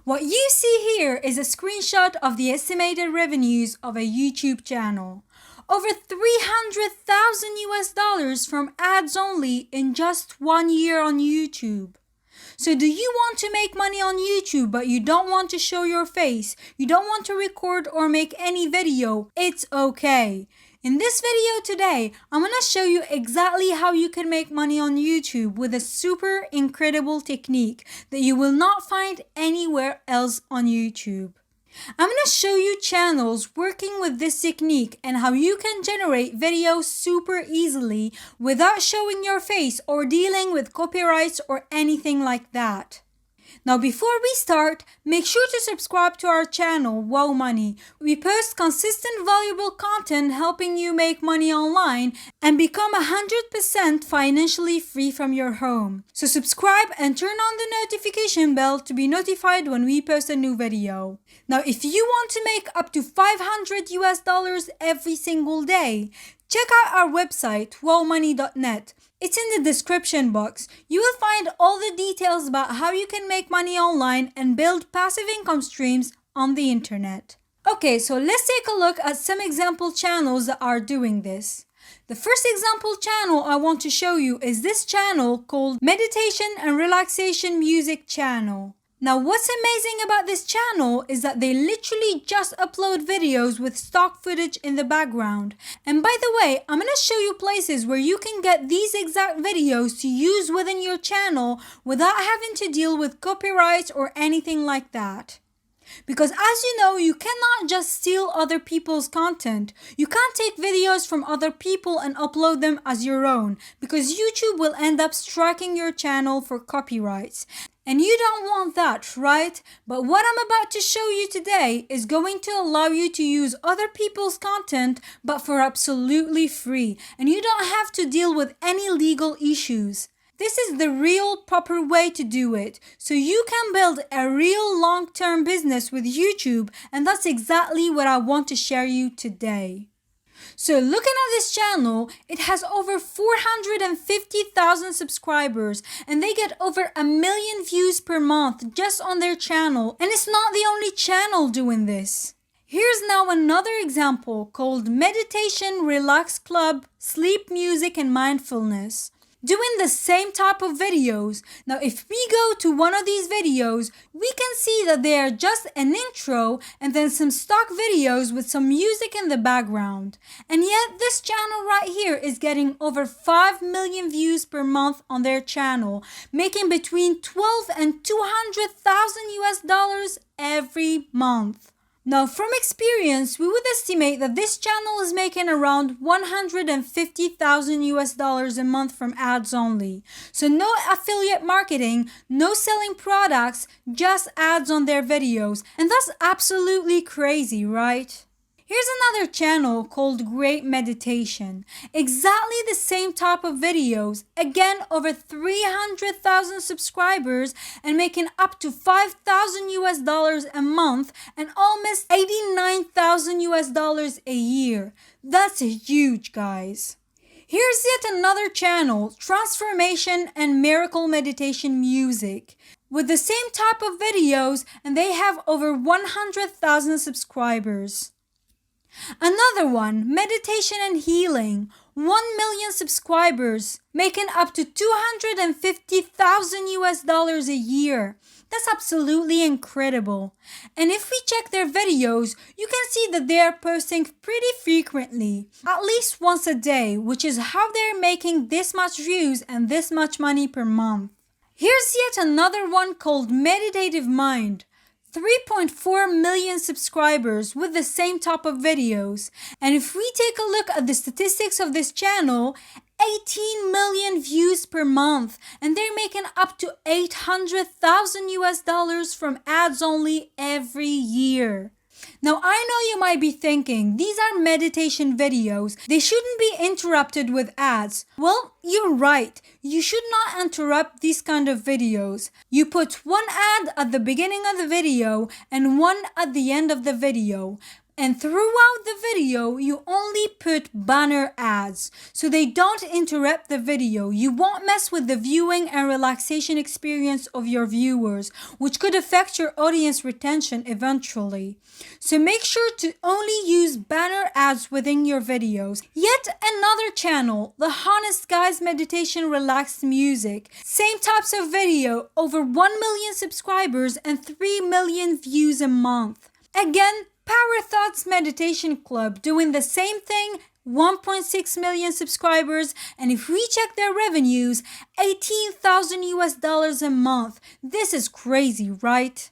What you see here is a screenshot of the estimated revenues of a YouTube channel. Over 300,000 US dollars from ads only in just 1 year on YouTube. So do you want to make money on YouTube but you don't want to show your face? You don't want to record or make any video? It's okay. In this video today, I'm going to show you exactly how you can make money on YouTube with a super incredible technique that you will not find anywhere else on YouTube. I'm going to show you channels working with this technique and how you can generate videos super easily without showing your face or dealing with copyrights or anything like that. Now before we start, make sure to subscribe to our channel, Wow Money. We post consistent valuable content helping you make money online and become 100% financially free from your home. So subscribe and turn on the notification bell to be notified when we post a new video. Now if you want to make up to 500 US dollars every single day, check out our website, wowmoney.net. It's in the description box. You will find all the details about how you can make money online and build passive income streams on the internet. Okay, so let's take a look at some example channels that are doing this. The first example channel I want to show you is this channel called Meditation and Relaxation Music Channel. Now what's amazing about this channel is that they literally just upload videos with stock footage in the background. And by the way, I'm going to show you places where you can get these exact videos to use within your channel without having to deal with copyrights or anything like that. Because as you know, you cannot just steal other people's content. You can't take videos from other people and upload them as your own because YouTube will end up striking your channel for copyrights. And you don't want that, right? But what I'm about to show you today is going to allow you to use other people's content but for absolutely free. And you don't have to deal with any legal issues. This is the real proper way to do it. So you can build a real long-term business with YouTube, and that's exactly what I want to share you today. So looking at this channel, it has over 450,000 subscribers and they get over 1 million views per month just on their channel. And it's not the only channel doing this. Here's now another example called Meditation, Relax Club, Sleep Music and Mindfulness. Doing the same type of videos. Now if we go to one of these videos, we can see that they are just an intro and then some stock videos with some music in the background. And yet this channel right here is getting over 5 million views per month on their channel, making between 12 and 200,000 US dollars every month. Now from experience, we would estimate that this channel is making around 150,000 US dollars a month from ads only. So no affiliate marketing, no selling products, just ads on their videos. And that's absolutely crazy, right? Here's another channel called Great Meditation. Exactly the same type of videos. Again, over 300,000 subscribers and making up to 5,000 US dollars a month and almost 89,000 US dollars a year. That's huge, guys. Here's yet another channel, Transformation and Miracle Meditation Music, with the same type of videos, and they have over 100,000 subscribers. Another one, Meditation and Healing, 1 million subscribers, making up to 250,000 US dollars a year. That's absolutely incredible. And if we check their videos, you can see that they are posting pretty frequently, at least once a day, which is how they're making this much views and this much money per month. Here's yet another one called Meditative Mind. 3.4 million subscribers with the same type of videos. And if we take a look at the statistics of this channel, 18 million views per month, and they're making up to 800,000 US dollars from ads only every year. Now I know you might be thinking, these are meditation videos, they shouldn't be interrupted with ads. Well, you're right, you should not interrupt these kind of videos. You put one ad at the beginning of the video and one at the end of the video. And throughout the video, you only put banner ads so they don't interrupt the video. You won't mess with the viewing and relaxation experience of your viewers, which could affect your audience retention eventually. So make sure to only use banner ads within your videos. Yet another channel, the Honest Guys Meditation Relaxed Music. Same types of video, over 1 million subscribers and 3 million views a month. Again, Power Thoughts Meditation Club doing the same thing, 1.6 million subscribers, and if we check their revenues, 18,000 US dollars a month. This is crazy, right?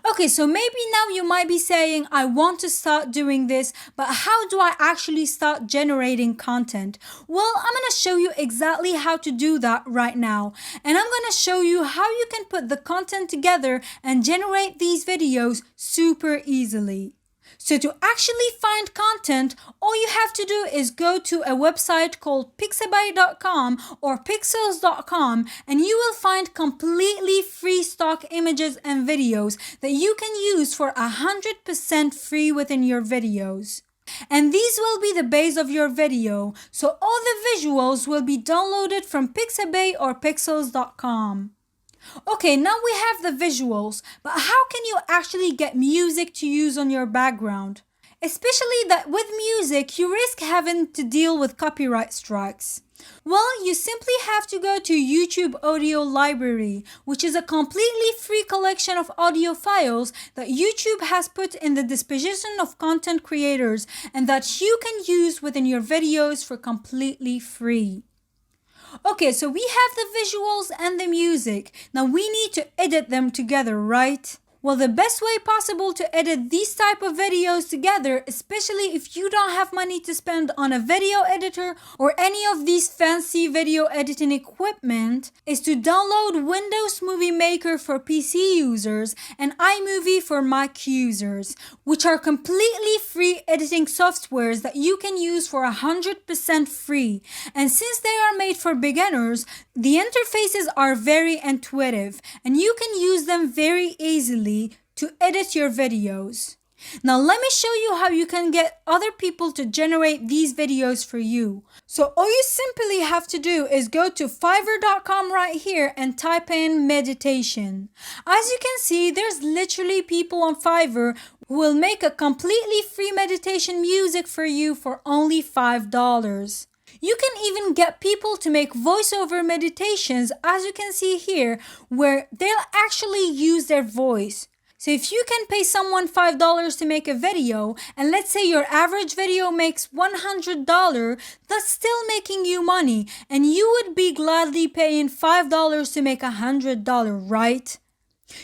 Okay, so maybe now you might be saying, I want to start doing this, but how do I actually start generating content? Well, I'm going to show you exactly how to do that right now. And I'm going to show you how you can put the content together and generate these videos super easily. So to actually find content, all you have to do is go to a website called pixabay.com or pixels.com, and you will find completely free stock images and videos that you can use for 100% free within your videos. And these will be the base of your video, so all the visuals will be downloaded from Pixabay or pixels.com. Okay, now we have the visuals, but how can you actually get music to use on your background? Especially that with music, you risk having to deal with copyright strikes. Well, you simply have to go to YouTube Audio Library, which is a completely free collection of audio files that YouTube has put in the disposition of content creators and that you can use within your videos for completely free. Okay, so we have the visuals and the music. Now we need to edit them together, right? Well, the best way possible to edit these type of videos together, especially if you don't have money to spend on a video editor or any of these fancy video editing equipment, is to download Windows Movie Maker for PC users and iMovie for Mac users, which are completely free editing softwares that you can use for 100% free. And since they are made for beginners, the interfaces are very intuitive and you can use them very easily to edit your videos. Now let me show you how you can get other people to generate these videos for you. So all you simply have to do is go to fiverr.com right here and type in meditation. As you can see, there's literally people on Fiverr who will make a completely free meditation music for you for only $5. You can even get people to make voiceover meditations, as you can see here, where they'll actually use their voice. So if you can pay someone $5 to make a video, and let's say your average video makes $100, that's still making you money, and you would be gladly paying $5 to make $100, right?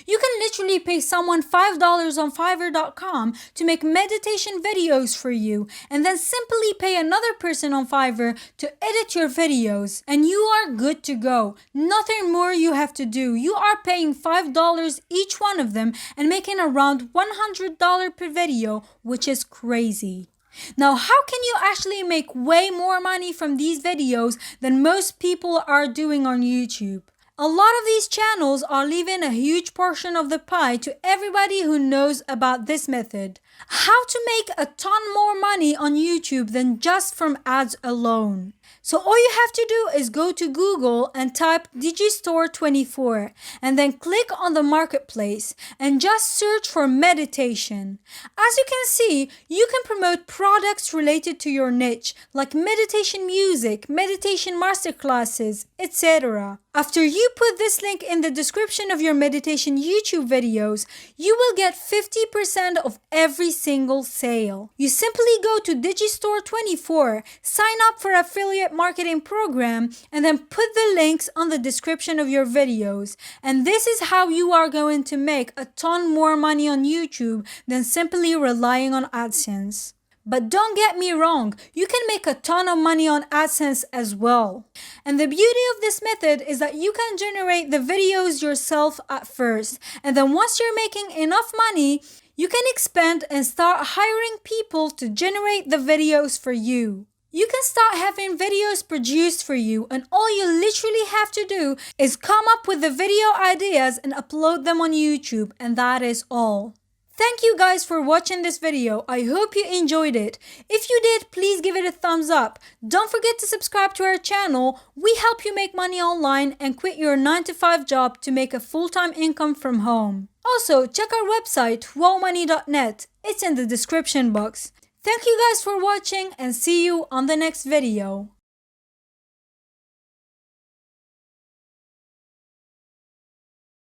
You can literally pay someone $5 on Fiverr.com to make meditation videos for you, and then simply pay another person on Fiverr to edit your videos, and you are good to go. Nothing more you have to do. You are paying $5 each one of them and making around $100 per video, which is crazy. Now, how can you actually make way more money from these videos than most people are doing on YouTube? A lot of these channels are leaving a huge portion of the pie to everybody who knows about this method. How to make a ton more money on YouTube than just from ads alone. So all you have to do is go to Google and type Digistore24 and then click on the marketplace and just search for meditation. As you can see, you can promote products related to your niche like meditation music, meditation masterclasses, etc. After you put this link in the description of your meditation YouTube videos, you will get 50% of every single sale. You simply go to Digistore24, sign up for affiliate marketing program, and then put the links on the description of your videos. And this is how you are going to make a ton more money on YouTube than simply relying on AdSense. But don't get me wrong, you can make a ton of money on AdSense as well. And the beauty of this method is that you can generate the videos yourself at first. And then once you're making enough money, you can expand and start hiring people to generate the videos for you. You can start having videos produced for you, and all you literally have to do is come up with the video ideas and upload them on YouTube, and that is all. Thank you guys for watching this video. I hope you enjoyed it. If you did, please give it a thumbs up. Don't forget to subscribe to our channel. We help you make money online and quit your 9-to-5 job to make a full-time income from home. Also, check our website, wowmoney.net. It's in the description box. Thank you guys for watching and see you on the next video.